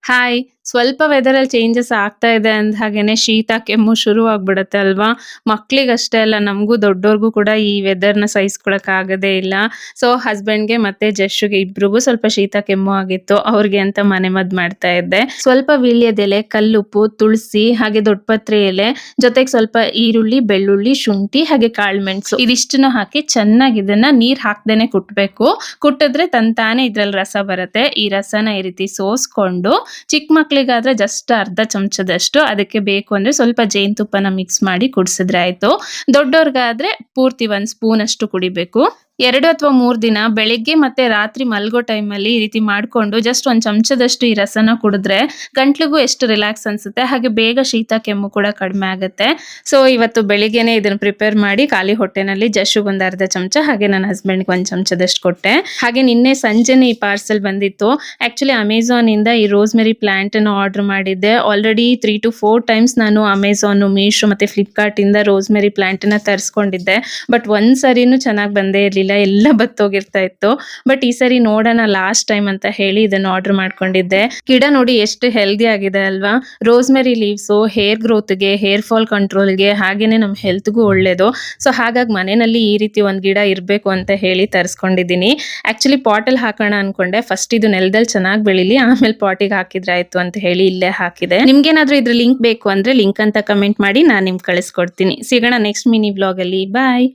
Hi. ಸ್ವಲ್ಪ ವೆದರಲ್ಲಿ changes ಆಗ್ತಾ ಇದೆ ಅಂದ ಹಾಗೇನೆ ಶೀತ, ಕೆಮ್ಮು ಶುರು ಆಗ್ಬಿಡುತ್ತೆ ಅಲ್ವಾ? ಮಕ್ಳಿಗಷ್ಟೇ ಅಲ್ಲ ನಮಗೂ ದೊಡ್ಡೋರ್ಗೂ ಕೂಡ ಈ ವೆದರ್‌ನ ಸಹಿಸ್ಕೊಳಕ್ ಆಗದೇ ಇಲ್ಲ. ಸೊ ಹಸ್ಬೆಂಡ್‌ಗೆ ಮತ್ತೆ ಜಸ್ಟ್‌ಗೆ ಇಬ್ರಿಗೂ ಸ್ವಲ್ಪ ಶೀತ, ಕೆಮ್ಮು ಆಗಿತ್ತು. ಅವ್ರಿಗೆ ಅಂತ ಮನೆಮದ್ದು ಮಾಡ್ತಾ ಇದ್ದೆ. ಸ್ವಲ್ಪ ವೀಳ್ಯದೆಲೆ, ಕಲ್ಲುಪ್ಪು, ತುಳಸಿ ಹಾಗೆ ದೊಡ್ಡಪತ್ರೆ ಎಲೆ ಜೊತೆಗೆ ಸ್ವಲ್ಪ ಈರುಳ್ಳಿ, ಬೆಳ್ಳುಳ್ಳಿ, ಶುಂಠಿ ಹಾಗೆ ಕಾಳುಮೆಣಸು ಇದಿಷ್ಟನ್ನು ಹಾಕಿ ಚೆನ್ನಾಗಿ ಇದನ್ನ ನೀರ್ ಹಾಕ್ದೇನೆ ಕುಟ್ಬೇಕು. ಕುಟ್ಟಿದ್ರೆ ತಂತಾನೆ ಇದ್ರಲ್ಲಿ ರಸ ಬರುತ್ತೆ. ಈ ರಸನ ಈ ರೀತಿ ಸೋಸ್ಕೊಂಡು ಚಿಕ್ಕ ಮಕ್ಳಿಗಾದ್ರೆ ಜಸ್ಟ್ ಅರ್ಧ ಚಮಚದಷ್ಟು ಅದಕ್ಕೆ ಬೇಕು ಅಂದ್ರೆ ಸ್ವಲ್ಪ ಜೇನುತುಪ್ಪನ ಮಿಕ್ಸ್ ಮಾಡಿ ಕುಡಿಸಿದ್ರೆ ಆಯ್ತು. ದೊಡ್ಡೋರ್ಗಾದ್ರೆ ಪೂರ್ತಿ 1 ಸ್ಪೂನ್ ಅಷ್ಟು ಕುಡಿಬೇಕು. 2 ಅಥವಾ 3 ದಿನ ಬೆಳಿಗ್ಗೆ ಮತ್ತೆ ರಾತ್ರಿ ಮಲ್ಗೋ ಟೈಮಲ್ಲಿ ಈ ರೀತಿ ಮಾಡ್ಕೊಂಡು ಜಸ್ಟ್ 1 ಚಮಚದಷ್ಟು ಈ ರಸನ ಕುಡಿದ್ರೆ ಗಂಟ್ಲಿಗೂ ಎಷ್ಟು ರಿಲ್ಯಾಕ್ಸ್ ಅನ್ಸುತ್ತೆ. ಹಾಗೆ ಬೇಗ ಶೀತ ಕೆಮ್ಮು ಕೂಡ ಕಡಿಮೆ ಆಗುತ್ತೆ. ಸೊ ಇವತ್ತು ಬೆಳಿಗ್ಗೆನೆ ಇದನ್ನ ಪ್ರಿಪೇರ್ ಮಾಡಿ ಖಾಲಿ ಹೊಟ್ಟೆನಲ್ಲಿ ಜಸ್ಟ್‌ಗೆ ಒಂದು ಅರ್ಧ ಚಮಚ ಹಾಗೆ ನನ್ನ ಹಸ್ಬೆಂಡ್‌ಗೆ 1 ಚಮಚದಷ್ಟು ಕೊಟ್ಟೆ. ಹಾಗೆ ನಿನ್ನೆ ಸಂಜೆನೆ ಈ ಪಾರ್ಸೆಲ್ ಬಂದಿತ್ತು. ಆಕ್ಚುಲಿ ಅಮೆಝಾನ್ ಇಂದ ಈ ರೋಸ್ಮೆರಿ ಪ್ಲಾಂಟ್ ಅನ್ನು ಆರ್ಡರ್ ಮಾಡಿದ್ದೆ. ಆಲ್ರೆಡಿ 3 to 4 ಟೈಮ್ಸ್ ನಾನು ಅಮೆಝಾನ್, ಮೀಶೋ ಮತ್ತೆ ಫ್ಲಿಪ್ಕಾರ್ಟ್ ಇಂದ ರೋಸ್ಮೆರಿ ಪ್ಲಾಂಟ್ ಅನ್ನ ತರಿಸ್ಕೊಂಡಿದ್ದೆ. ಬಟ್ ಒಂದ್ ಸರಿನೂ ಚೆನ್ನಾಗಿ ಬಂದೇ ಇರ್ಲಿಲ್ಲ. ಎಲ್ಲ ಬತ್ತೋಗಿರ್ತಾ ಇತ್ತು. ಬಟ್ ಈ ಸರಿ ನೋಡೋಣ ಲಾಸ್ಟ್ ಟೈಮ್ ಅಂತ ಹೇಳಿ ಇದನ್ನ ಆರ್ಡರ್ ಮಾಡ್ಕೊಂಡಿದ್ದೆ. ಗಿಡ ನೋಡಿ ಎಷ್ಟು ಹೆಲ್ದಿ ಆಗಿದೆ ಅಲ್ವಾ? ರೋಸ್ಮೆರಿ ಲೀವ್ಸು ಹೇರ್ ಗ್ರೋತ್‌ಗೆ, ಹೇರ್ ಫಾಲ್ ಕಂಟ್ರೋಲ್‌ಗೆ ಹಾಗೇನೆ ನಮ್ಮ ಹೆಲ್ತ್‌ಗೂ ಒಳ್ಳೇದು. ಸೊ ಹಾಗಾಗಿ ಮನೆಯಲ್ಲಿ ಈ ರೀತಿ ಒಂದು ಗಿಡ ಇರಬೇಕು ಅಂತ ಹೇಳಿ ತರಿಸ್ಕೊಂಡಿದ್ದೀನಿ. ಆಕ್ಚುಲಿ ಪಾಟಲ್ಲಿ ಹಾಕೋಣ ಅನ್ಕೊಂಡೆ. ಫಸ್ಟ್ ಇದು ನೆಲದಲ್ಲಿ ಚೆನ್ನಾಗಿ ಬೆಳಿಲಿ, ಆಮೇಲೆ ಪಾಟಿಗೆ ಹಾಕಿದ್ರೆ ಆಯ್ತು ಅಂತ ಹೇಳಿ ಇಲ್ಲೇ ಹಾಕಿದೆ. ನಿಮ್ಗೇನಾದ್ರೂ ಇದ್ರ ಲಿಂಕ್ ಬೇಕು ಅಂದ್ರೆ ಲಿಂಕ್ ಅಂತ ಕಮೆಂಟ್ ಮಾಡಿ ನಾನು ನಿಮ್ಗೆ ಕಳಿಸ್ಕೊಡ್ತೀನಿ. ಸಿಗೋಣ ನೆಕ್ಸ್ಟ್ ಮಿನಿ ವ್ಲಾಗ್ ಅಲ್ಲಿ. ಬಾಯ್.